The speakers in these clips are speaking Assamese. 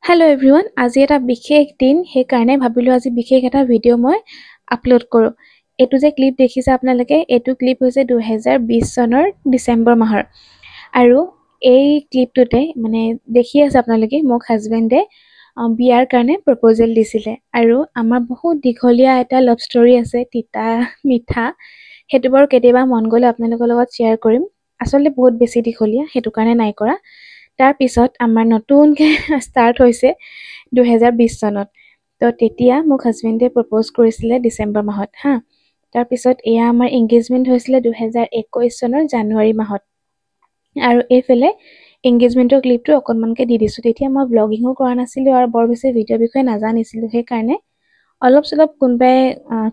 হেল্ল' এভৰিৱান, আজি এটা বিশেষ দিন, সেইকাৰণে ভাবিলোঁ আজি বিশেষ এটা ভিডিঅ' মই আপলোড কৰোঁ। এইটো যে ক্লিপ দেখিছে আপোনালোকে, এইটো ক্লিপ হৈছে 2020 চনৰ ডিচেম্বৰ মাহৰ। আৰু এই ক্লিপটোতে মানে দেখি আছে আপোনালোকে মোক হাজবেণ্ডে বিয়াৰ কাৰণে প্ৰপ'জেল দিছিলে। আৰু আমাৰ বহুত দীঘলীয়া এটা লাভ ষ্টৰী আছে, তিতা মিঠা। সেইটো বাৰু কেতিয়াবা মন গ'লে আপোনালোকৰ লগত শ্বেয়াৰ কৰিম। আচলতে বহুত বেছি দীঘলীয়া, সেইটো কাৰণে নাই কৰা। তাৰপিছত আমাৰ নতুনকৈ ষ্টাৰ্ট হৈছে 2020 চনত। তো তেতিয়া মোক হাজবেণ্ডে প্ৰপ'জ কৰিছিলে ডিচেম্বৰ মাহত হা। তাৰপিছত এয়া আমাৰ এংগেজমেণ্ট হৈছিলে 2021 চনৰ জানুৱাৰী মাহত। আৰু এইফালে এংগেজমেণ্টৰ ক্লিপটো অকণমানকৈ দি দিছোঁ। তেতিয়া মই ব্লগিঙো কৰা নাছিলোঁ আৰু বৰ বেছি ভিডিঅ'ৰ বিষয়ে নাজানিছিলোঁ, সেইকাৰণে অলপ চলপ কোনোবাই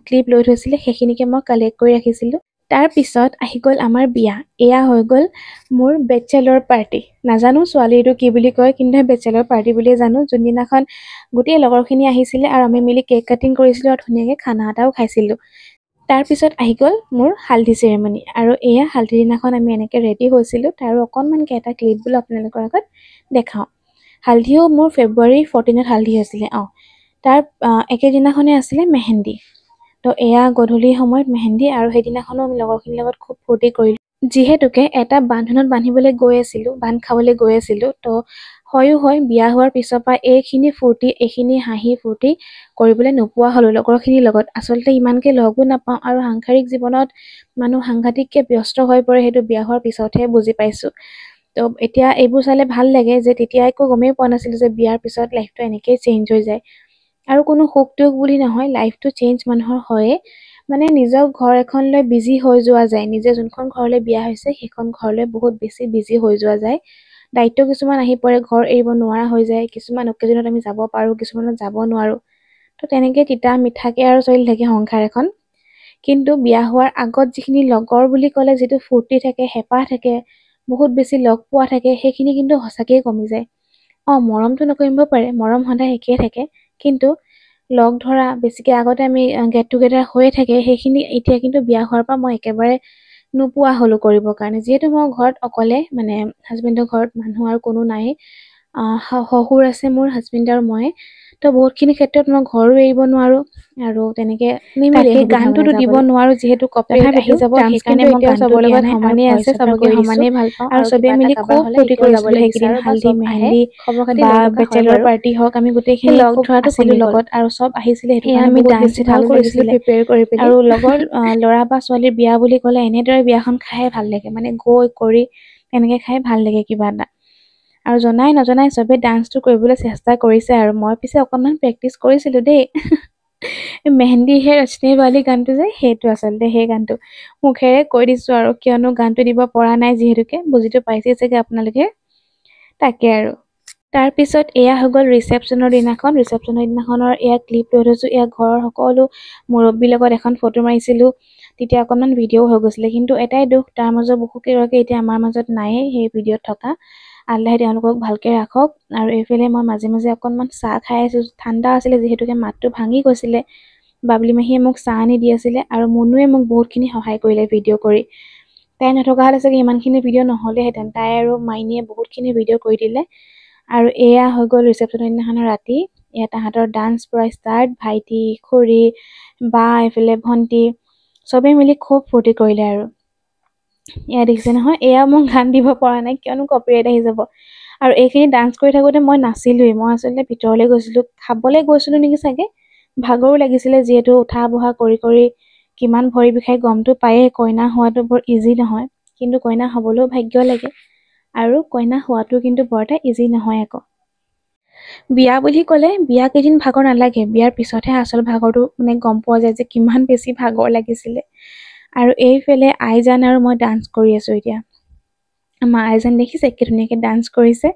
ক্লিপ লৈ থৈছিলে, সেইখিনিকে মই কালেক্ট কৰি ৰাখিছিলোঁ। তাৰপিছত আহি গ'ল আমাৰ বিয়া। এয়া হৈ গ'ল মোৰ বেচেলৰ পাৰ্টি। নাজানো ছোৱালীটো কি বুলি কয়, কিন্তু বেচেলৰ পাৰ্টি বুলিয়ে জানো। যোনদিনাখন গোটেই লগৰখিনি আহিছিলে আৰু আমি মিলি কেক কাটিং কৰিছিলোঁ আৰু ধুনীয়াকৈ খানা এটাও খাইছিলোঁ। তাৰপিছত আহি গ'ল মোৰ হালধি চেৰেমনি। আৰু এয়া হালধি দিনাখন আমি এনেকৈ ৰেডি হৈছিলোঁ। তাৰো অকণমানকৈ এটা ক্লিপ বোলো আপোনালোকৰ আগত দেখাওঁ। হালধিও মোৰ ফেব্ৰুৱাৰী 14ত হালধি হৈছিলে। তাৰ একেদিনাখনে আছিলে মেহেন্দি। তো এয়া গধূলি সময়ত মেহেন্দি, আৰু সেইদিনাখনো আমি লগৰখিনিৰ লগত খুব ফূৰ্তি কৰিলোঁ। যিহেতুকে এটা বান্ধোনত বান্ধিবলৈ গৈ আছিলোঁ, বান্ধ খাবলৈ গৈ আছিলোঁ। তো হয় বিয়া হোৱাৰ পিছৰ পৰা এইখিনি ফূৰ্তি, এইখিনি হাঁহি ফূৰ্তি কৰিবলৈ নোপোৱা হ'লোঁ লগৰখিনিৰ লগত। আচলতে ইমানকৈ লগো নাপাওঁ, আৰু সাংসাৰিক জীৱনত মানুহ সাংঘাতিককৈ ব্যস্ত হৈ পৰে, সেইটো বিয়া হোৱাৰ পিছতহে বুজি পাইছোঁ। তো এতিয়া এইবোৰ চালে ভাল লাগে যে তেতিয়া একো গমেই পোৱা নাছিলোঁ যে বিয়াৰ পিছত লাইফটো এনেকেই চেঞ্জ হৈ যায়। আৰু কোনো সুখ দুখ বুলি নহয়, লাইফটো চেঞ্জ মানুহৰ হয়ে। মানে নিজৰ ঘৰ এখন লৈ বিজি হৈ যোৱা যায়। নিজে যোনখন ঘৰলৈ বিয়া হৈছে সেইখন ঘৰলৈ বহুত বেছি বিজি হৈ যোৱা যায়। দায়িত্ব কিছুমান আহি পৰে, ঘৰ এৰিব নোৱাৰা হৈ যায়। কিছুমান অকেজনত আমি যাব পাৰোঁ, কিছুমানত যাব নোৱাৰোঁ। তো তেনেকৈ তিতা মিঠাকৈ আৰু চলি থাকে সংসাৰ এখন। কিন্তু বিয়া হোৱাৰ আগত যিখিনি লগৰ বুলি ক'লে যিটো ফূৰ্তি থাকে, হেঁপাহ থাকে, বহুত বেছি লগ পোৱা থাকে, সেইখিনি কিন্তু সঁচাকৈয়ে কমি যায়। মৰমটো নকমিব পাৰে, মৰম সদায় একেই থাকে, কিন্তু লগ ধৰা বেছিকৈ আগতে আমি গেট টুগেডাৰ হৈয়ে থাকে, সেইখিনি এতিয়া কিন্তু বিয়া হোৱাৰ পৰা মই একেবাৰে নোপোৱা হ'লোঁ কৰিবৰ কাৰণে। যিহেতু মই ঘৰত অকলে, মানে হাজবেণ্ডৰ ঘৰত মানুহ আৰু কোনো নাই। শহুৰ আছে মোৰ, হাজবেণ্ড আৰু মই। তো বহুতখিনি ক্ষেত্ৰত মই ঘৰো এৰিব নোৱাৰোঁ, আৰু তেনেকৈ তাকে গানটোতো দিব নোৱাৰোঁ, যিহেতু কপিৰাইট আহি যাব। সেইকাৰণে মই এতিয়াও চবৰ লগত সমানেই আছে, চবকে সমানেই ভাল পাওঁ, আৰু চবেই মিলি খুব ফূৰ্তি কৰিছিলোঁ সেইকেইদিন। হালধি, মেহেন্দি বা বেচেলৰ পাৰ্টি হওক, আমি গোটেইখিনি লগ ধৰাটো আছিলোঁ লগত, আৰু চব আহিছিলে। সেইটো আমি ডান্স ভাল কৰিছিলোঁ প্ৰিপেয়াৰ কৰি পেলাই। আৰু লগৰ ল'ৰা বা ছোৱালীৰ বিয়া বুলি ক'লে এনেদৰে বিয়াখন খাই ভাল লাগে, মানে গৈ কৰি তেনেকৈ খাই ভাল লাগে কিবা এটা। আৰু জনাই নজনাই চবেই ডান্সটো কৰিবলৈ চেষ্টা কৰিছে, আৰু মই পিছে অকণমান প্ৰেক্টিচ কৰিছিলোঁ দেই। মেহেন্দি হে ৰচনে ৱালি গানটো যে, সেইটো আচলতে সেই গানটো মুখেৰে কৈ দিছোঁ, আৰু কিয়নো গানটো দিব পৰা নাই, যিহেতুকে বুজিটো পাইছেই চাগে আপোনালোকে। তাকে আৰু তাৰপিছত এয়া হৈ গ'ল ৰিচেপশ্যনৰ দিনাখন। ৰিচেপশ্যনৰ দিনাখনৰ এয়া ক্লিপ লৈ থৈছোঁ। এয়া ঘৰৰ সকলো মুৰব্বীৰ লগত এখন ফটো মাৰিছিলোঁ। তেতিয়া অকণমান ভিডিঅ' হৈ গৈছিলে, কিন্তু এটাই দুখ, তাৰ মাজৰ বহুকেইগৰাকী এতিয়া আমাৰ মাজত নায়েই সেই ভিডিঅ'ত থকা। আল্লাহে তেওঁলোকক ভালকৈ ৰাখক। আৰু এইফালে মই মাজে মাজে অকণমান চাহ খাই আছোঁ। ঠাণ্ডা আছিলে, যিহেতুকে মাতটো ভাঙি গৈছিলে। বাবলি মাহীয়ে মোক চাহ আনি দি আছিলে, আৰু মুনুৱে মোক বহুতখিনি সহায় কৰিলে ভিডিঅ' কৰি। তাই নথকা হ'লে চাগে ইমানখিনি ভিডিঅ' নহ'লেহেঁতেন। তাই আৰু মাইনীয়ে বহুতখিনি ভিডিঅ' কৰি দিলে। আৰু এয়া হৈ গ'ল ৰিচেপশ্যনৰ দিনাখনৰ ৰাতি। এয়া তাহাঁতৰ ডান্স পূৰা ষ্টাৰ্ট। ভাইটি, খুৰী, বা, এইফালে ভণ্টি, চবেই মিলি খুব ফূৰ্তি কৰিলে। আৰু এয়া দেখিছে নহয়, এয়া মই গান দিব পৰা নাই, কিয়নো কপিৰাইট আহি যাব। আৰু এইখিনি ডান্স কৰি থাকোঁতে মই নাছিলোঁৱেই। মই আচলতে ভিতৰলৈ গৈছিলোঁ, খাবলৈ গৈছিলোঁ নেকি চাগে। ভাগৰো লাগিছিলে, যিহেতু উঠা বহা কৰি কৰি কিমান ভৰি বিষাই গমটো পায়েই। কইনা হোৱাটো বৰ ইজি নহয়, কিন্তু কইনা হ'বলৈও ভাগ্য লাগে, আৰু কইনা হোৱাটো কিন্তু বৰ এটা ইজি নহয় আকৌ। বিয়া বুলি ক'লে বিয়া কেইদিন ভাগৰ নালাগে, বিয়াৰ পিছতহে আচল ভাগৰটো মানে গম পোৱা যায় যে কিমান বেছি ভাগৰ লাগিছিলে। আৰু এইফালে আইজান আৰু মই ডান্স কৰি আছোঁ এতিয়া। আমাৰ আইজান দেখিছে কি ধুনীয়াকৈ ডান্স কৰিছে।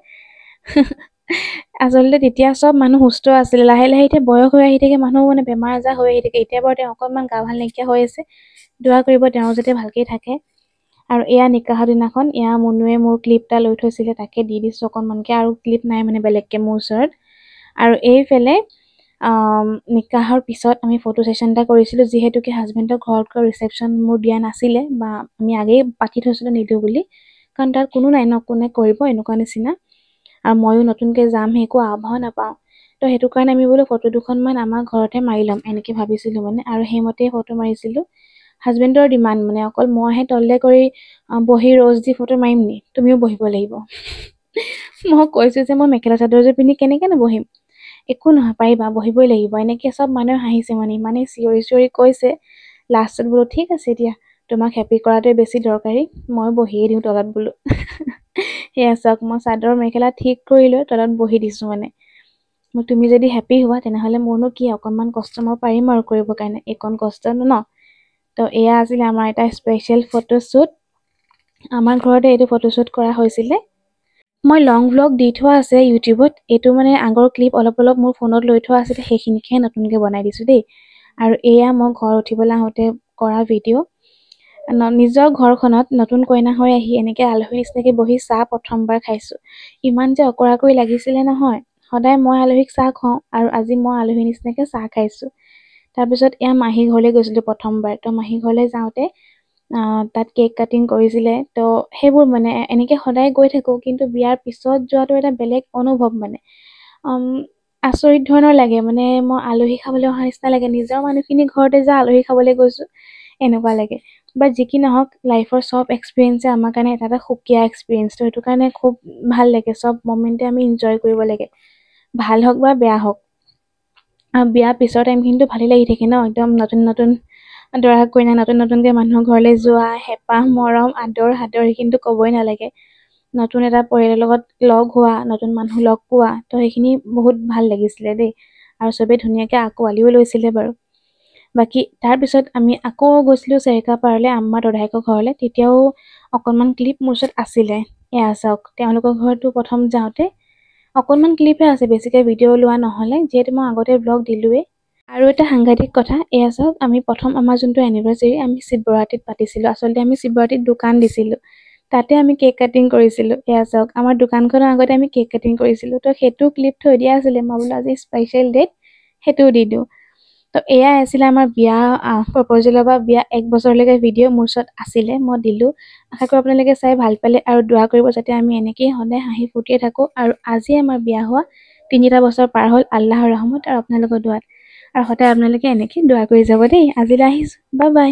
আচলতে তেতিয়া চব মানুহ সুস্থ আছিলে। লাহে লাহে এতিয়া বয়স হৈ আহি থাকে, মানুহ মানে বেমাৰ আজাৰ হৈ আহি থাকে। এতিয়া বাৰু তেওঁ অকণমান গা ভাল নাইকিয়া হৈ আছে, দোৱা কৰিব তেওঁ যাতে ভালকৈ থাকে। আৰু এয়া নিকাহৰ দিনাখন, এয়া মুনুৱে মোৰ ক্লিপ এটা লৈ থৈছিলে, তাকে দি দিছোঁ অকণমানকৈ। আৰু ক্লিপ নাই মানে বেলেগকৈ মোৰ ওচৰত। আৰু এইফালে নিকাহৰ পিছত আমি ফটো ছেশ্যন এটা কৰিছিলোঁ, যিহেতুকে হাজবেণ্ডৰ ঘৰত গৈ ৰিচেপশ্যন মোৰ দিয়া নাছিলে, বা আমি আগেই পাতি থৈছিলোঁ নিদিওঁ বুলি, কাৰণ তাত কোনো নাই ন, কোনে কৰিব এনেকুৱা নিচিনা। আৰু ময়ো নতুনকৈ যাম একো আভাও নাপাওঁ। তো সেইটো কাৰণে আমি বোলো ফটো দুখনমান আমাৰ ঘৰতে মাৰি ল'ম এনেকৈ ভাবিছিলোঁ মানে, আৰু সেইমতেই ফটো মাৰিছিলোঁ। হাজবেণ্ডৰ ডিমাণ্ড মানে, অকল মইহে তললে কৰি বহি ৰ'জ দি ফটো মাৰিম নি, তুমিও বহিব লাগিব। মই কৈছোঁ যে মই মেখেলা চাদৰযোৰ পিন্ধি কেনেকৈ নবহিম, একো নহয় পাৰিবা, বহিবই লাগিব। এনেকৈ চব মানুহে হাঁহিছে মানে, ইমানেই চিঞৰি চিঞৰি কৈছে। লাষ্টত বোলো ঠিক আছে দিয়া, তোমাক হেপী কৰাটোৱে বেছি দৰকাৰী, মই বহিয়ে দিওঁ তলত বোলো। সেয়া চাওক, মই চাদৰ মেখেলা ঠিক কৰি লৈ তলত বহি দিছোঁ মানে। তুমি যদি হেপী হোৱা তেনেহ'লে মোৰনো কি, অকণমান কষ্ট মই পাৰিম আৰু কৰিবৰ কাৰণে, এইকণ কষ্ট ন। তো এয়া আছিলে আমাৰ এটা স্পেচিয়েল ফটোশ্বুট। আমাৰ ঘৰতে এইটো ফটোশ্বুট কৰা হৈছিলে। মই লং ভ্লগ দি থোৱা আছে ইউটিউবত, এইটো মানে আগৰ ক্লিপ অলপ অলপ মোৰ ফোনত লৈ থোৱা আছিলে, সেইখিনিকে নতুনকৈ বনাই দিছোঁ দেই। আৰু এয়া মই ঘৰ উঠিবলৈ আহোঁতে কৰা ভিডিঅ'। নিজৰ ঘৰখনত নতুন কইনা হৈ আহি এনেকৈ আলহীৰ নিচিনাকৈ বহি চাহ প্ৰথমবাৰ খাইছোঁ। ইমান যে অকৰাকৈ লাগিছিলে নহয়, সদায় মই আলহীক চাহ খুৱাওঁ, আৰু আজি মই আলহীৰ নিচিনাকৈ চাহ খাইছোঁ। তাৰপিছত এয়া মাহী ঘৰলৈ গৈছিলোঁ প্ৰথমবাৰ। তো মাহী ঘৰলৈ যাওঁতে তাত কেক কাটিং কৰিছিলে। তো সেইবোৰ মানে এনেকৈ সদায় গৈ থাকোঁ, কিন্তু বিয়াৰ পিছত যোৱাটো এটা বেলেগ অনুভৱ মানে। আচৰিত ধৰণৰ লাগে মানে, মই আলহী খাবলৈ অহা নিচিনা লাগে, নিজৰ মানুহখিনি ঘৰতে যে আলহী খাবলৈ গৈছোঁ এনেকুৱা লাগে। বাট যি কি নহওক, লাইফৰ চব এক্সপিৰিয়েঞ্চে আমাৰ কাৰণে এটা এটা সুকীয়া এক্সপিৰিয়েঞ্চ। তো সেইটো কাৰণে খুব ভাল লাগে, চব মমেণ্টে আমি এনজয় কৰিব লাগে, ভাল হওক বা বেয়া হওক। আৰু বিয়াৰ পিছৰ টাইমখিনিতো ভালেই লাগি থাকে ন, একদম নতুন নতুন দৰা কইনা নতুন নতুনকৈ মানুহৰ ঘৰলৈ যোৱা, হেঁপাহ মৰম আদৰ সাদৰ সেইখিনিতো ক'বই নালাগে। নতুন এটা পৰিয়ালৰ লগত লগ হোৱা, নতুন মানুহ লগ পোৱা, তো সেইখিনি বহুত ভাল লাগিছিলে দেই। আৰু চবেই ধুনীয়াকৈ আঁকোৱালিও লৈছিলে বাৰু। বাকী তাৰপিছত আমি আকৌ গৈছিলোঁ চেৰিকাপাৰলৈ, আম্মা দদায়েকৰ ঘৰলৈ। তেতিয়াও অকণমান ক্লিপ মোৰ ওচৰত আছিলে। এয়া চাওক, তেওঁলোকৰ ঘৰতো প্ৰথম যাওঁতে অকণমান ক্লিপহে আছে, বেছিকৈ ভিডিঅ' লোৱা নহ'লে, যিহেতু মই আগতে ব্লগ দিলোঁৱেই। আৰু এটা সাংঘাতিক কথা, এয়া চাওক, আমি প্ৰথম আমাৰ যোনটো এনিভাৰ্চাৰী আমি শিৱৰাত্ৰিত পাতিছিলোঁ। আচলতে আমি শিৱৰাত্ৰিত দোকান দিছিলোঁ, তাতে আমি কেক কাটিং কৰিছিলোঁ। এয়া চাওক, আমাৰ দোকানখনৰ আগতে আমি কেক কাটিং কৰিছিলোঁ। তো সেইটো ক্লিপ থৈ দিয়া আছিলে, মই বোলো আজি স্পেচিয়েল ডেট, সেইটোও দি দিওঁ। তো এয়াই আছিলে আমাৰ বিয়া প্ৰপ'জেলৰ বা বিয়া 1 বছৰলৈকে ভিডিঅ' মোৰ ওচৰত আছিলে, মই দিলোঁ। আশা কৰোঁ আপোনালোকে চাই ভাল পালে, আৰু দোৱা কৰিব যাতে আমি এনেকেই সদায় হাঁহি ফূৰ্তিয়ে থাকোঁ। আৰু আজি আমাৰ বিয়া হোৱা 3টা বছৰ পাৰ হ'ল, আল্লাহৰ ৰহমত আৰু আপোনালোকৰ দোৱাত। আৰু সদায় আপোনালোকে এনেকৈ দোৱা কৰি যাব দেই। আজিলৈ আহিছোঁ, বাই বাই।